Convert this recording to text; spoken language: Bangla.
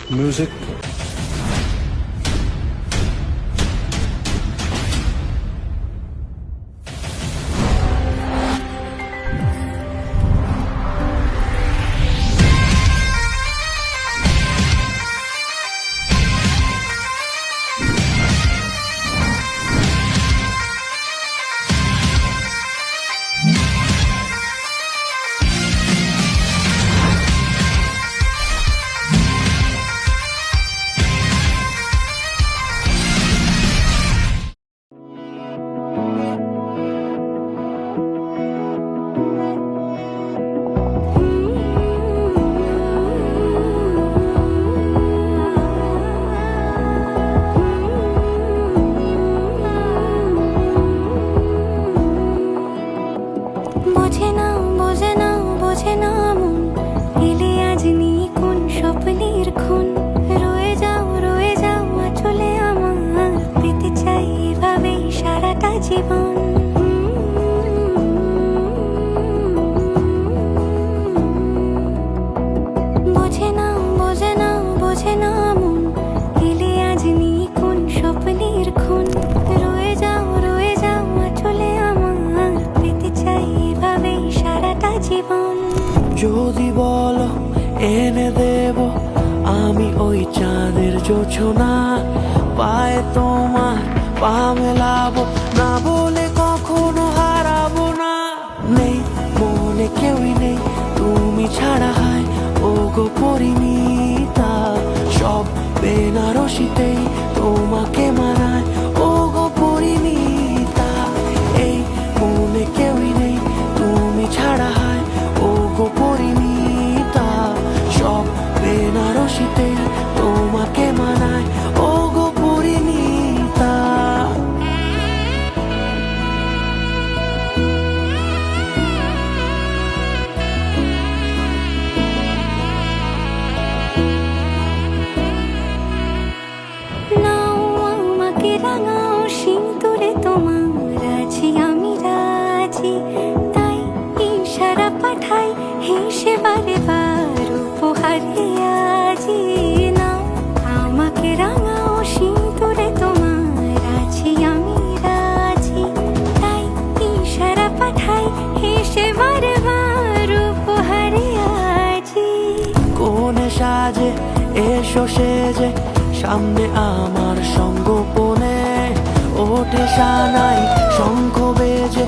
Music. বোঝে না বোঝে না বোঝে না মন এলে আজ নিয়ে কোন স্বপ্নের খুন রয়ে যাও চলে আমার পেতে চাই এভাবেই সারাটা জীবন বোঝে না বোঝে না বোঝে না মন এলে আজ নিয়ে কোন স্বপ্নের খুন রয়ে যাও চলে আমার পেতে চাই এভাবেই সারাটা জীবন যদি বলো এনে দেব আমি ওই চাঁদের জোছনা পায়ে তোমার পা মেলাবো না বলে কখনো হারাবো না নেই মনে কেউই নেই তুমি ছাড়া হয় ও গো পরিণীতা সব বেনারসিতেই তোমাকে মানায় ও গো পরিণীতা এই মনে কেউই নেই তুমি ছাড়া হয় ও গো পরিণীতা সব বেনারসিতেই তোমাকে মানায় ও গো পরিণীতা নাও আমাকে রাঙাও সিঁদুরে তোমার আছি আমি রাজি তাই ইশারা পাঠাই হেসে বারে বার উপহারে আজি নাও আমাকে রাঙাও সিঁদুরে তোমার আছি আমি রাজি তাই ইশারা পাঠাই হেসে বারে বার উপহারে আজি কোনে সাজে এসো সেজে সামনে আমার সঙ্গোপনে ওঠে সানাই শঙ্খ বেজে